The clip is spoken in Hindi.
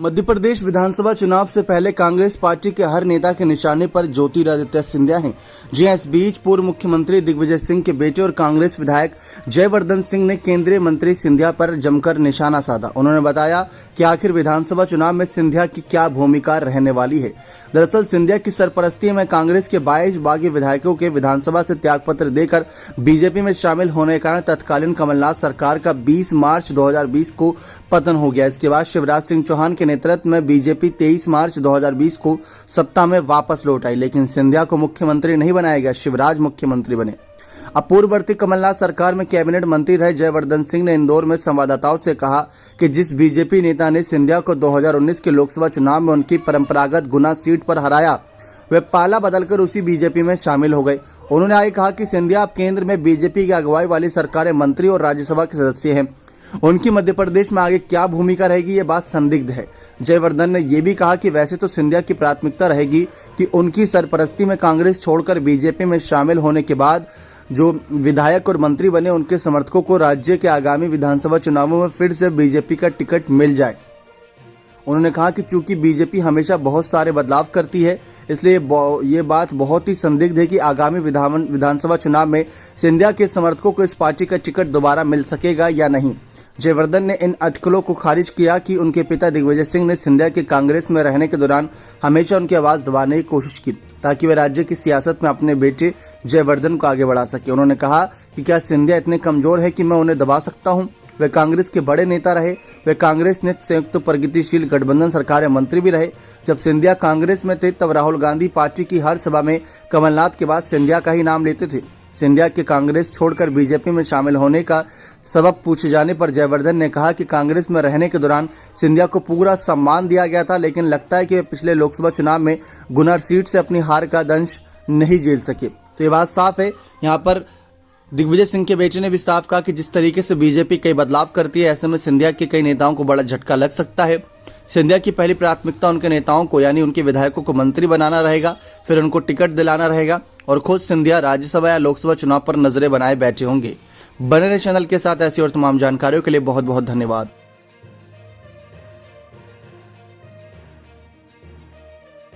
मध्य प्रदेश विधानसभा चुनाव से पहले कांग्रेस पार्टी के हर नेता के निशाने पर ज्योतिरादित्य सिंधिया हैं। जी हां, इस बीच पूर्व मुख्यमंत्री दिग्विजय सिंह के बेटे और कांग्रेस विधायक जयवर्धन सिंह ने केंद्रीय मंत्री सिंधिया पर जमकर निशाना साधा। उन्होंने बताया कि आखिर विधानसभा चुनाव में सिंधिया की क्या भूमिका रहने वाली है। दरअसल सिंधिया की सरपरस्ती में कांग्रेस के 22 बागी विधायकों के विधानसभा से त्यागपत्र देकर बीजेपी में शामिल होने के कारण तत्कालीन कमलनाथ सरकार का 20 मार्च 2020 को पतन हो गया। इसके बाद शिवराज सिंह चौहान के नेतृत्व में बीजेपी 23 मार्च 2020 को सत्ता में वापस लौट आई, लेकिन सिंधिया को मुख्यमंत्री नहीं बनाया गया, शिवराज मुख्यमंत्री बने। अब पूर्ववर्ती कमलनाथ सरकार में कैबिनेट मंत्री रहे जयवर्धन सिंह ने इंदौर में संवाददाताओं से कहा कि जिस बीजेपी नेता ने सिंधिया को 2019 के लोकसभा चुनाव में उनकी परंपरागत गुना सीट पर हराया, वे पाला बदलकर उसी बीजेपी में शामिल हो गए। उन्होंने आगे कहा कि सिंधिया अब केंद्र में बीजेपी की अगुवाई वाली सरकार में मंत्री और राज्यसभा के सदस्य हैं। उनकी मध्य प्रदेश में आगे क्या भूमिका रहेगी, ये बात संदिग्ध है। जयवर्धन ने यह भी कहा कि वैसे तो सिंधिया की प्राथमिकता रहेगी कि उनकी सरपरस्ती में कांग्रेस छोड़कर बीजेपी में शामिल होने के बाद जो विधायक और मंत्री बने उनके समर्थकों को राज्य के आगामी विधानसभा चुनावों में फिर से बीजेपी का टिकट मिल जाए। उन्होंने कहा कि चूंकि बीजेपी हमेशा बहुत सारे बदलाव करती है, इसलिए ये बात बहुत ही संदिग्ध है कि आगामी विधानसभा चुनाव में सिंधिया के समर्थकों को इस पार्टी का टिकट दोबारा मिल सकेगा या नहीं। जयवर्धन ने इन अटकलों को खारिज किया कि उनके पिता दिग्विजय सिंह ने सिंधिया के कांग्रेस में रहने के दौरान हमेशा उनकी आवाज दबाने की कोशिश की ताकि वे राज्य की सियासत में अपने बेटे जयवर्धन को आगे बढ़ा सके। उन्होंने कहा कि क्या सिंधिया इतने कमजोर है कि मैं उन्हें दबा सकता हूं? वे कांग्रेस के बड़े नेता रहे। वे कांग्रेस ने संयुक्त प्रगतिशील गठबंधन सरकार में मंत्री भी रहे। जब सिंधिया कांग्रेस में थे तब राहुल गांधी पार्टी की हर सभा में कमलनाथ के बाद सिंधिया का ही नाम लेते थे। सिंधिया के कांग्रेस छोड़कर बीजेपी में शामिल होने का सबब पूछे जाने पर जयवर्धन ने कहा कि कांग्रेस में रहने के दौरान सिंधिया को पूरा सम्मान दिया गया था, लेकिन लगता है कि वे पिछले लोकसभा चुनाव में गुना सीट से अपनी हार का दंश नहीं झेल सके। तो ये बात साफ है। यहाँ पर दिग्विजय सिंह के बेटे ने भी साफ कहा कि जिस तरीके से बीजेपी कई बदलाव करती है, ऐसे में सिंधिया के कई नेताओं को बड़ा झटका लग सकता है। सिंधिया की पहली प्राथमिकता उनके नेताओं को यानी उनके विधायकों को मंत्री बनाना रहेगा, फिर उनको टिकट दिलाना रहेगा और खुद सिंधिया राज्यसभा या लोकसभा चुनाव पर नजरें बनाए बैठे होंगे। बने रहे चैनल के साथ। ऐसी और तमाम जानकारियों के लिए बहुत बहुत धन्यवाद।